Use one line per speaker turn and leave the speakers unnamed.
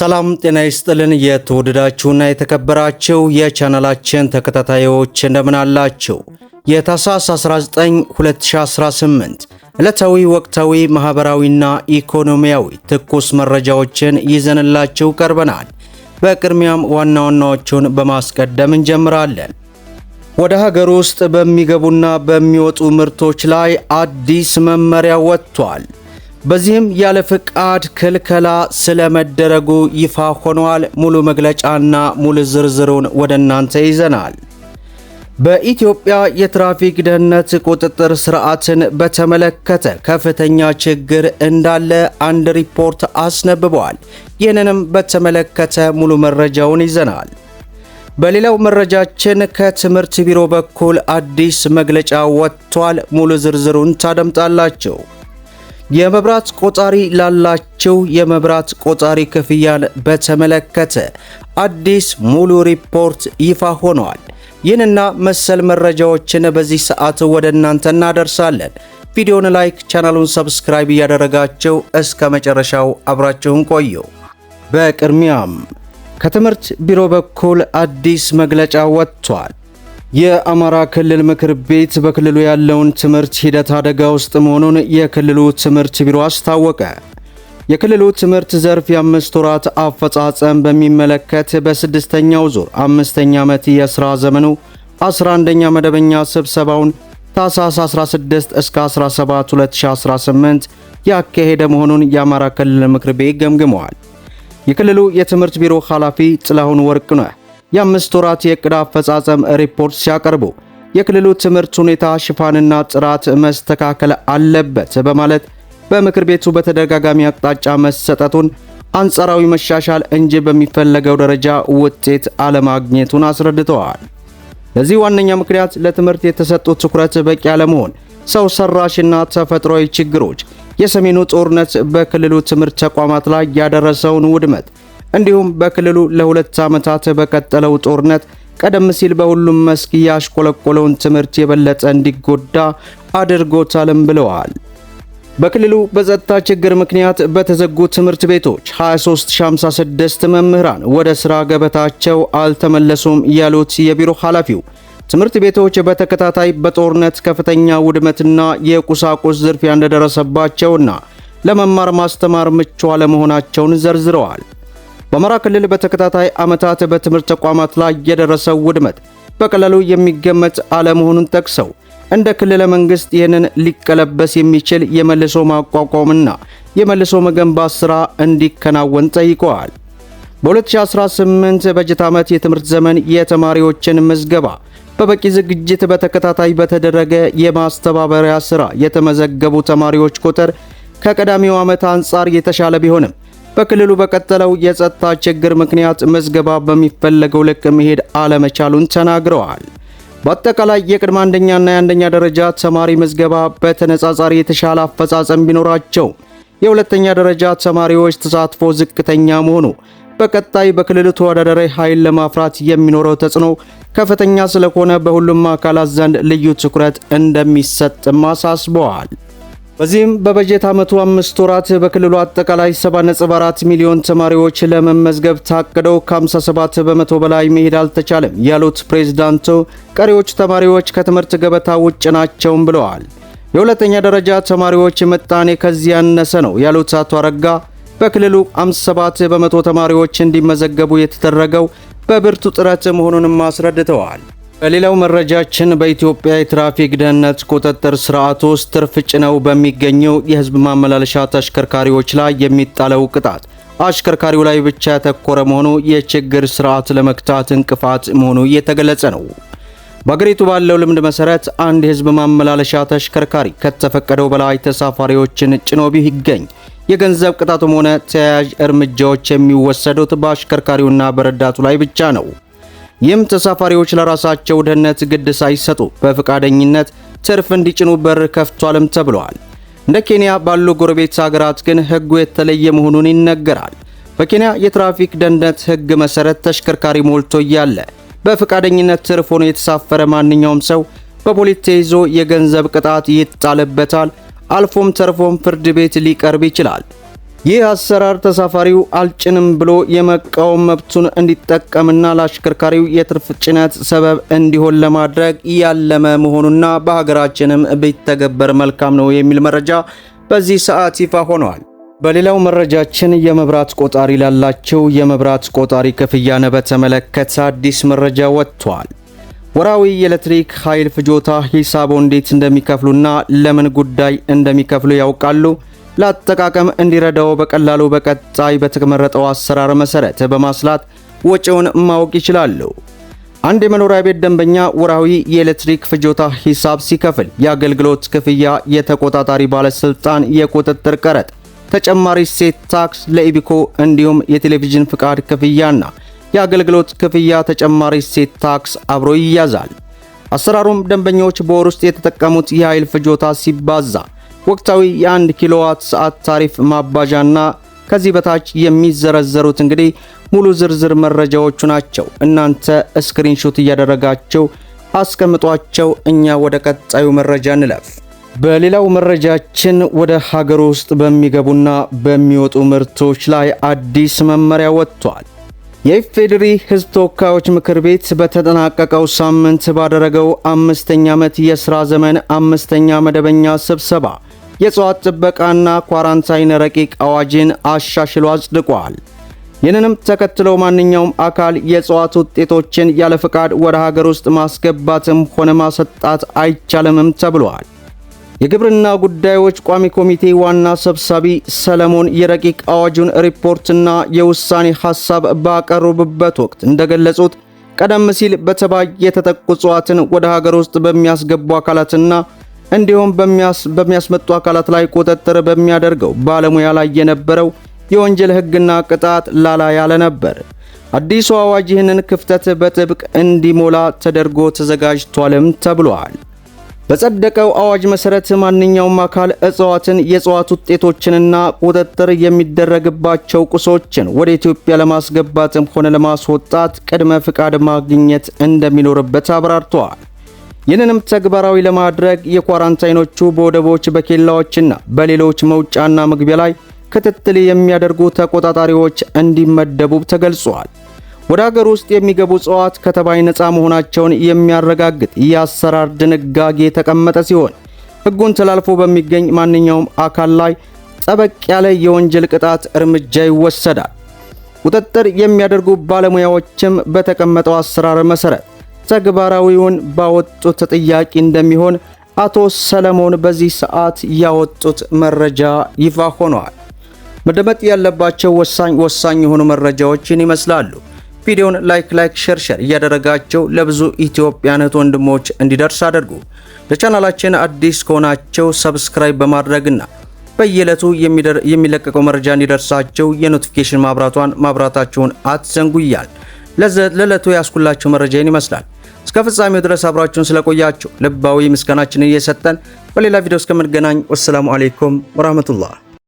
ሰላም ጤና ይስጥልን። የተወደዳችሁና የተከበራችሁ የቻናላችን ተከታታዮች እንደምን አላችሁ? የታህሳስ 19 2018 ዕለታዊ ወቅታዊ ማህበራዊና ኢኮኖሚያዊ ትኩስ መረጃዎችን ይዘንላችሁ ቀርበናል። በቅድሚያም ዋና ዋናዎቹን በማስቀደም እንጀምራለን። ወደ ሀገር ውስጥ በሚገቡና በሚወጡ ምርቶች ላይ አዲስ መመሪያ ወጥቷል። በዚህም ያለ ፍቃድ ክልከላ ስለመደረጉ ይፋ ሆኗል። ሙሉ መግለጫና ሙሉ ዝርዝሩን ወደ እናንተ ይዘናል። በኢትዮጵያ የትራፊክ ደህንነት ቁጥጥር ስርዓትን በተመለከተ ከፍተኛ ችግር እንዳለ አንድ ሪፖርት አስነብበዋል። ይህንንም በተመለከተ ሙሉ መረጃውን ይዘናል። በሌላው መረጃችን ከትምህርት ቢሮ በኩል አዲስ መግለጫ ወጥቷል። ሙሉ ዝርዝሩን ታደምጣላችሁ። የመብራት ቆጣሪ ላላቸው የመብራት ቆጣሪ ክፍያን በተመለከተ አዲስ ሙሉ ሪፖርት ይፋ ሆኗል። ይህንና መሰል መረጃዎችን በዚህ ሰዓት ወደ እናንተ እናደርሳለን። ቪዲዮውን ላይክ፣ ቻናሉን ሰብስክራይብ እያደረጋችሁ እስከ መጨረሻው አብራችሁን ቆዩ። በቅድሚያም ከትምህርት ቢሮ በኩል አዲስ መግለጫ ወጥቷል። የአማራ ክልል ምክር ቤት በክልሉ ያለውን ትምህርት ሂደት አደጋ ውስጥ መሆኑን የክልሉ ትምህርት ቢሮ አስታወቀ። የክልሉ ትምህርት ዘርፍ የ5 ወራት አፈጻጸም በሚመለከት በስድስተኛው ዙር 5ኛ ዓመት የሥራ ዘመኑ 11ኛ መደበኛ ስብሰባውን ታህሳስ 16 እስከ 17 2018 ያካሄደ መሆኑን የአማራ ክልል ምክር ቤት ገምግመዋል። የክልሉ የትምህርት ቢሮ ኃላፊ ጥላሁን ወርቅነህ የ5 ወራት የዕቅድ አፈጻጸም ሪፖርት ሲያቀርቡ የክልሉ ትምህርት ሁኔታ ሽፋንና ጥራት መስተካከል አለበት በማለት በምክር ቤቱ በተደጋጋሚ አቅጣጫ መሰጠቱን፣ አንጻራዊ መሻሻል እንጂ በሚፈለገው ደረጃ ውጤት አለማግኘቱን አስረድተዋል። ለዚህ ዋነኛ ምክንያት ለትምህርት የተሰጠው ትኩረት በቂ አለመሆን፣ ሰው ሰራሽና ተፈጥሯዊ ችግሮች፣ የሰሜኑ ጦርነት በክልሉ ትምህርት ተቋማት ላይ ያደረሰውን ውድመት እንዲሁም በክልሉ ለ2 ዓመታት በቀጠለው ጦርነት ቀደም ሲል በሁሉም መስክ ያሽቆለቆለውን ትምህርት የበለጠ እንዲጎዳ አድርጎታልም ብለዋል። በክልሉ በጸጥታ ችግር ምክንያት በተዘጉ ትምህርት ቤቶች 23056 መምህራን ወደ ሥራ ገበታቸው አልተመለሱም ያሉት የቢሮ ኃላፊው ትምህርት ቤቶች በተከታታይ በጦርነት ከፍተኛ ውድመትና የቁሳቁስ ዝርፊያ እንደደረሰባቸውና ለመማር ማስተማር ምቹ አለመሆናቸውን ዘርዝረዋል። በአማራ ክልል በተከታታይ ዓመታት በትምህርት ተቋማት ላይ የደረሰው ውድመት በቀላሉ የሚገመት አለመሆኑን ጠቅሰው እንደ ክልል መንግስት ይህንን ሊቀለበስ የሚችል የመልሶ ማቋቋምና የመልሶ መገንባት ሥራ እንዲከናወን ጠይቀዋል። በ2018 በጀት ዓመት የትምህርት ዘመን የተማሪዎችን ምዝገባ በበቂ ዝግጅት በተከታታይ በተደረገ የማስተባበሪያ ሥራ የተመዘገቡ ተማሪዎች ቁጥር ከቀዳሚው ዓመት አንጻር የተሻለ ቢሆንም በክልሉ በቀጠለው የጸጥታ ችግር ምክንያት ምዝገባ በሚፈለገው ልክ መሄድ አለመቻሉን ተናግረዋል። በአጠቃላይ የቅድመ አንደኛና የአንደኛ ደረጃ ተማሪ ምዝገባ በተነጻጻሪ የተሻለ አፈጻጸም ቢኖራቸው የሁለተኛ ደረጃ ተማሪዎች ተሳትፎ ዝቅተኛ መሆኑ በቀጣይ በክልሉ ተወዳዳሪ ኃይል ለማፍራት የሚኖረው ተጽዕኖ ከፍተኛ ስለሆነ በሁሉም አካላት ዘንድ ልዩ ትኩረት እንደሚሰጥም አሳስበዋል። በዚህም በበጀት ዓመቱ 5 ወራት በክልሉ አጠቃላይ 7.4 ሚሊዮን ተማሪዎች ለመመዝገብ ታቅደው ከ57 በመቶ በላይ መሄድ አልተቻለም ያሉት ፕሬዝዳንቱ ቀሪዎቹ ተማሪዎች ከትምህርት ገበታ ውጭ ናቸውም ብለዋል። የሁለተኛ ደረጃ ተማሪዎች ምጣኔ ከዚህ ያነሰ ነው ያሉት አቶ አረጋ በክልሉ 57 በመቶ ተማሪዎች እንዲመዘገቡ የተደረገው በብርቱ ጥረት መሆኑንም አስረድተዋል። በሌላው መረጃችን በኢትዮጵያ የትራፊክ ደህንነት ቁጥጥር ስርዓት ውስጥ ትርፍ ጭነው በሚገኙ የህዝብ ማመላለሻ ተሽከርካሪዎች ላይ የሚጣለው ቅጣት አሽከርካሪው ላይ ብቻ ያተኮረ መሆኑ የችግር ስርዓት ለመክታት እንቅፋት መሆኑ እየተገለጸ ነው። በአገሪቱ ባለው ልምድ መሰረት አንድ የህዝብ ማመላለሻ ተሽከርካሪ ከተፈቀደው በላይ ተሳፋሪዎችን ጭኖ ቢገኝ የገንዘብ ቅጣቱም ሆነ ተያያዥ እርምጃዎች የሚወሰዱት በአሽከርካሪውና በረዳቱ ላይ ብቻ ነው። ይህም ተሳፋሪዎች ለራሳቸው ደህንነት ግድ ሳይሰጡ በፈቃደኝነት ትርፍ እንዲጭኑ በር ከፍቷልም ተብሏል። እንደ ኬንያ ባሉ ጎረቤት ሀገራት ግን ህጉ የተለየ መሆኑን ይነገራል። በኬንያ የትራፊክ ደህንነት ህግ መሰረት ተሽከርካሪ ሞልቶ እያለ በፈቃደኝነት ትርፍ ሆኖ የተሳፈረ ማንኛውም ሰው በፖሊስ ተይዞ የገንዘብ ቅጣት ይጣልበታል። አልፎም ተርፎም ፍርድ ቤት ሊቀርብ ይችላል። ይህ አሰራር ተሳፋሪው አልጭንም ብሎ የመቃወም መብቱን እንዲጠቀምና ለአሽከርካሪው የትርፍ ጭነት ሰበብ እንዲሆን ለማድረግ ያለመ መሆኑና በሀገራችንም ቢተገበር መልካም ነው የሚል መረጃ በዚህ ሰዓት ይፋ ሆኗል። በሌላው መረጃችን የመብራት ቆጣሪ ላላቸው የመብራት ቆጣሪ ክፍያን በተመለከተ አዲስ መረጃ ወጥቷል። ወራዊ የኤሌክትሪክ ኃይል ፍጆታ ሂሳቦ እንዴት እንደሚከፍሉና ለምን ጉዳይ እንደሚከፍሉ ያውቃሉ? ለአጠቃቀም እንዲረዳው በቀላሉ በቀጣይ በተመረጠው አሰራር መሰረት በማስላት ወጪውን ማወቅ ይችላሉ። አንድ የመኖሪያ ቤት ደንበኛ ወራዊ የኤሌክትሪክ ፍጆታ ሂሳብ ሲከፍል የአገልግሎት ክፍያ፣ የተቆጣጣሪ ባለስልጣን የቁጥጥር ቀረጥ፣ ተጨማሪ እሴት ታክስ፣ ለኢቢኮ እንዲሁም የቴሌቪዥን ፍቃድ ክፍያና የአገልግሎት ክፍያ ተጨማሪ እሴት ታክስ አብሮ ይያዛል። አሰራሩም ደንበኞች በወር ውስጥ የተጠቀሙት የኃይል ፍጆታ ሲባዛ ወቅታዊ የ1 ኪሎዋት ሰዓት ታሪፍ ማባዣና ከዚህ በታች የሚዘረዘሩት እንግዲህ ሙሉ ዝርዝር መረጃዎቹ ናቸው። እናንተ ስክሪንሾት እያደረጋችሁ አስቀምጧቸው። እኛ ወደ ቀጣዩ መረጃ እንለፍ። በሌላው መረጃችን ወደ ሀገር ውስጥ በሚገቡና በሚወጡ ምርቶች ላይ አዲስ መመሪያ ወጥቷል። የኢፌዴሪ ሕዝብ ተወካዮች ምክር ቤት በተጠናቀቀው ሳምንት ባደረገው 5ኛ ዓመት የሥራ ዘመን 5ኛ መደበኛ ስብሰባ የእጽዋት ጥበቃና ኳራንታይን ረቂቅ አዋጅን አሻሽሎ አጽድቋል። ይህንንም ተከትለው ማንኛውም አካል የእጽዋት ውጤቶችን ያለ ፍቃድ ወደ ሀገር ውስጥ ማስገባትም ሆነ ማሰጣት አይቻልምም ተብሏል። የግብርና ጉዳዮች ቋሚ ኮሚቴ ዋና ሰብሳቢ ሰለሞን የረቂቅ አዋጁን ሪፖርትና የውሳኔ ሐሳብ ባቀረቡበት ወቅት እንደገለጹት ቀደም ሲል በተባይ የተጠቁ እጽዋትን ወደ ሀገር ውስጥ በሚያስገቡ አካላትና እንዲሁም በሚያስመጡ አካላት ላይ ቁጥጥር በሚያደርገው ባለሙያ ላይ የነበረው የወንጀል ሕግና ቅጣት ላላ ያለ ነበር። አዲሱ አዋጅ ይህንን ክፍተት በጥብቅ እንዲሞላ ተደርጎ ተዘጋጅቷልም ተብሏል። በጸደቀው አዋጅ መሰረት ማንኛውም አካል እጽዋትን፣ የእጽዋት ውጤቶችንና ቁጥጥር የሚደረግባቸው ቁሶችን ወደ ኢትዮጵያ ለማስገባትም ሆነ ለማስወጣት ቅድመ ፍቃድ ማግኘት እንደሚኖርበት አብራርተዋል። ይህንንም ተግባራዊ ለማድረግ የኳራንታይኖቹ በወደቦች በኬላዎችና በሌሎች መውጫና መግቢያ ላይ ክትትል የሚያደርጉ ተቆጣጣሪዎች እንዲመደቡ ተገልጿል። ወደ ሀገር ውስጥ የሚገቡ እጽዋት ከተባይ ነፃ መሆናቸውን የሚያረጋግጥ የአሰራር ድንጋጌ የተቀመጠ ሲሆን ሕጉን ተላልፎ በሚገኝ ማንኛውም አካል ላይ ጠበቅ ያለ የወንጀል ቅጣት እርምጃ ይወሰዳል። ቁጥጥር የሚያደርጉ ባለሙያዎችም በተቀመጠው አሰራር መሰረት ተግባራዊውን ባወጡት ተጠያቂ እንደሚሆን አቶ ሰለሞን በዚህ ሰዓት ያወጡት መረጃ ይፋ ሆኗል። መደመጥ ያለባቸው ወሳኝ የሆኑ መረጃዎችን ይመስላሉ። ቪዲዮውን ላይክ ሼር እያደረጋቸው ለብዙ ኢትዮጵያውያን ወንድሞች እንዲደርስ አድርጉ። ለቻናላችን አዲስ ከሆናቸው ሰብስክራይብ በማድረግና በየዕለቱ የሚለቀቀው መረጃ እንዲደርሳቸው የኖቲፊኬሽን ማብራታችሁን አትዘንጉያል። ለዕለቱ ያስኩላችሁ መረጃን ይመስላል። እስከ ፍጻሜው ድረስ አብራችሁን ስለቆያችሁ ልባዊ ምስጋናችንን እየሰጠን በሌላ ቪዲዮ እስከምንገናኝ ወሰላሙ አለይኩም ወራህመቱላህ።